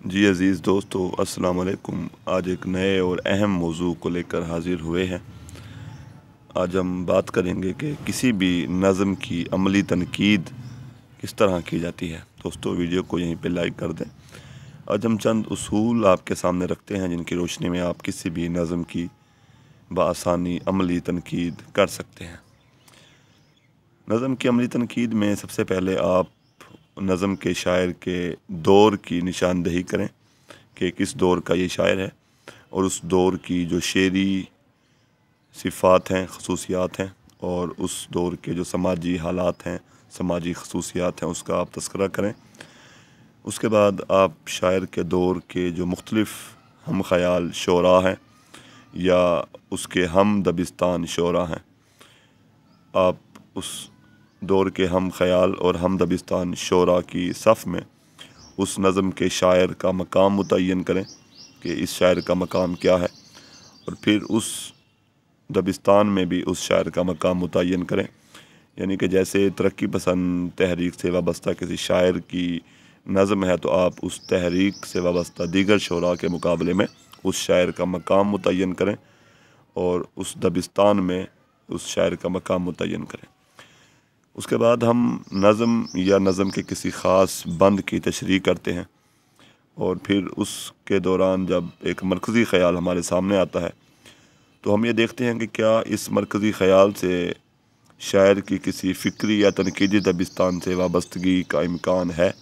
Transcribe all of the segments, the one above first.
जी अज़ीज़ दोस्तों, अस्सलाम वालेकुम। आज एक नए और अहम मौजू को लेकर हाज़िर हुए हैं। आज हम बात करेंगे कि किसी भी नज़म की अमली तनकीद किस तरह की जाती है। दोस्तों, वीडियो को यहीं पे लाइक कर दें। आज हम चंद उसूल आपके सामने रखते हैं जिनकी रोशनी में आप किसी भी नज़म की बआसानी अमली तनकीद कर सकते हैं। नज़म की अमली तनकीद में सबसे पहले आप नज़म के शायर के दौर की निशानदही करें कि किस दौर का ये शायर है, और उस दौर की जो शेरी सिफ़ात हैं, खसूसियात हैं, और उस दौर के जो समाजी हालात हैं, समाजी खसूसियात हैं, उसका आप तज़किरा करें। उसके बाद आप शायर के दौर के जो मुख्तलिफ़ हम ख़याल शोरा हैं या उसके हम दबिस्तान शोरा हैं, आप उस दौर के हम ख़याल और हम दबिस्तान शोरा की सफ़ में उस नज़म के शायर का मकाम मुतय्यन करें कि इस शायर का मकाम क्या है, और फिर उस दबिस्तान में भी उस शायर का मकाम मुतय्यन करें। यानी कि जैसे तरक्की पसंद तहरीक से वाबस्ता किसी शायर की नज़म है, तो आप उस तहरीक से वाबस्ता दीगर शोरा के मुकाबले में उस शायर का मकाम मुतय्यन करें और उस दबिस्तान में उस शायर का मकाम मुतय्यन करें। उसके बाद हम नज़म या नज़म के किसी ख़ास बंद की तशरीह करते हैं, और फिर उसके दौरान जब एक मरकज़ी ख़याल हमारे सामने आता है, तो हम ये देखते हैं कि क्या इस मरकज़ी ख़याल से शायर की किसी फ़िक्री या तनकीदी दबिस्तान से वाबस्तगी का इम्कान है।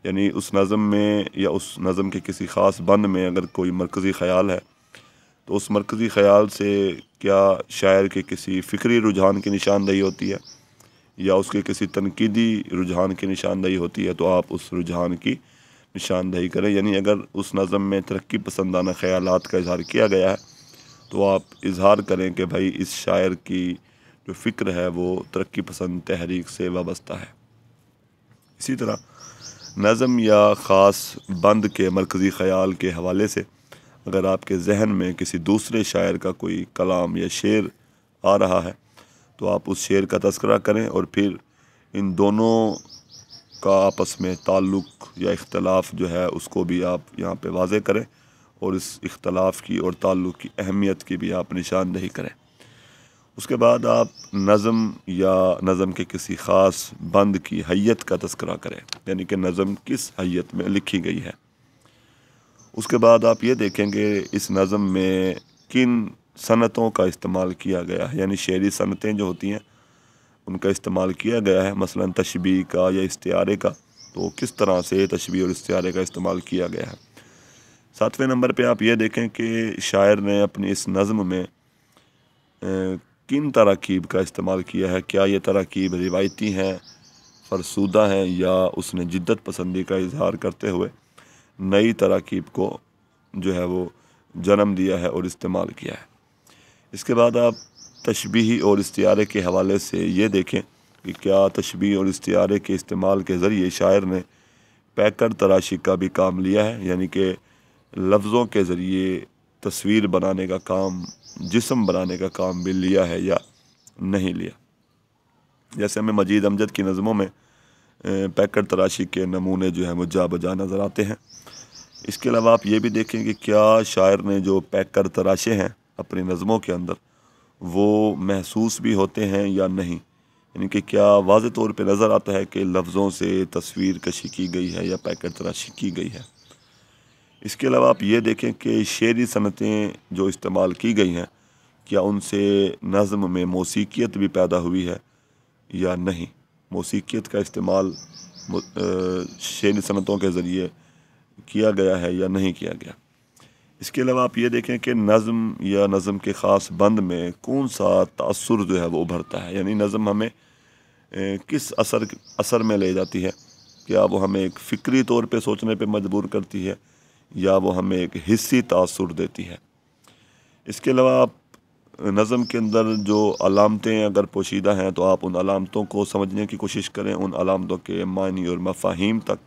यानी उस नज़म में या उस नज़म के किसी ख़ास बंद में अगर कोई मरकज़ी ख़याल है, तो उस मरकज़ी ख़याल से क्या शायर के किसी फ़िक्री रुझान की निशानदही होती है या उसके किसी तनकीदी रुझान की निशानदही होती है, तो आप उस रुझान की निशानदही करें। यानी अगर उस नज़म में तरक्की पसंदाना ख़यालात का इज़हार किया गया है, तो आप इज़हार करें कि भाई इस शायर की जो फ़िक्र है वो तरक्की पसंद तहरीक से वाबस्ता है। इसी तरह नज़म या ख़ास बंद के मरकज़ी ख़याल के हवाले से अगर आपके जहन में किसी दूसरे शायर का कोई कलाम या शेर आ रहा है, तो आप उस शेर का तज़किरा करें और फिर इन दोनों का आपस में ताल्लुक़ या इख्तलाफ जो है उसको भी आप यहाँ पे वाज़े करें, और इस इख्तलाफ की और ताल्लुक़ की अहमियत की भी आप निशानदही करें। उसके बाद आप नज़म या नज़म के किसी ख़ास बंद की हैयत का तज़किरा करें, यानी कि नज़म किस हैयत में लिखी गई है। उसके बाद आप ये देखेंगे इस नज़म में किन सनतों का इस्तेमाल किया गया है, यानी शेरी सनतें जो होती हैं उनका इस्तेमाल किया गया है, मसलन तशबीह का या इस्तिआरे का, तो किस तरह से तशबीह और इस्तिआरे का इस्तेमाल किया गया है। 7वें नंबर पे आप ये देखें कि शायर ने अपनी इस नज़म में किन तराकीब का इस्तेमाल किया है। क्या ये तराकीब रिवायती हैं, फ़रसूदा हैं, या उसने जिद्दत पसंदी का इजहार करते हुए नई तराकीब को जो है वो जन्म दिया है और इस्तेमाल किया है। इसके बाद आप तशबीह और इस्तिआरे के हवाले से ये देखें कि क्या तशबीह और इस्तिआरे के इस्तेमाल के ज़रिए शायर ने पैकर तराशी का भी काम लिया है, यानी कि लफ्ज़ों के ज़रिए तस्वीर बनाने का काम, जिस्म बनाने का काम भी लिया है या नहीं लिया। जैसे हमें मजीद अमजद की नज़मों में पैकर तराशी के नमूने जो हैं वो जा बजा नज़र आते हैं। इसके अलावा आप ये भी देखें कि क्या शायर ने जो पैकर तराशे हैं अपनी नज़मों के अंदर, वो महसूस भी होते हैं या नहीं, यानी कि क्या वाज़े तौर पे नज़र आता है कि लफ्ज़ों से तस्वीर कशी की गई है या पैकर तराशी की गई है। इसके अलावा आप ये देखें कि शेरी सनतें जो इस्तेमाल की गई हैं, क्या उनसे नज़म में मौसीकियत भी पैदा हुई है या नहीं। मौसीकियत का इस्तेमाल शेरी सनतों के ज़रिए किया गया है या नहीं किया गया। इसके अलावा आप ये देखें कि नज़म या नज़म के ख़ास बंद में कौन सा तासुर जो है वो उभरता है, यानी नज़म हमें किस असर में ले जाती है। क्या वो हमें एक फ़िक्री तौर पे सोचने पे मजबूर करती है या वो हमें एक हिस्सी तासुर देती है। इसके अलावा आप नज़म के अंदर जो अलामतें अगर पोशीदा हैं, तो आप उन अलामतों को समझने की कोशिश करें, उन अलामतों के मानी और मफ़ाहीम तक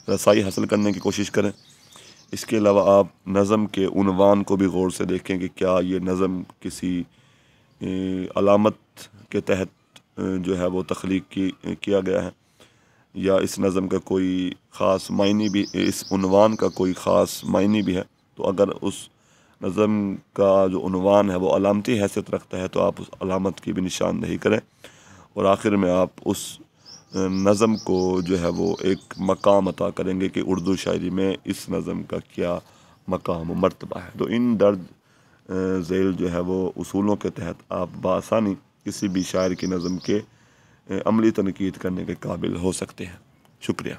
रसाई हासिल करने की कोशिश करें। इसके अलावा आप नज़म के उन्वान को भी गौर से देखें कि क्या ये नज़म किसी अलामत के तहत जो है वो तख्लीक किया गया है یا اس نظم کا کوئی خاص معنی بھی، اس عنوان کا کوئی خاص معنی بھی ہے، تو اگر اس نظم کا جو عنوان ہے وہ علامتی حیثیت رکھتا ہے تو آپ اس علامت کی بھی نشاندہی کریں، اور آخر میں آپ اس نظم کو جو ہے وہ ایک مقام عطا کریں گے کہ اردو شاعری میں اس نظم کا کیا مقام و مرتبہ ہے۔ تو ان درج ذیل جو ہے وہ اصولوں کے تحت آپ بآسانی کسی بھی شاعر کی نظم کے عملی تنقید کرنے کے قابل ہو سکتے ہیں۔ شکریہ۔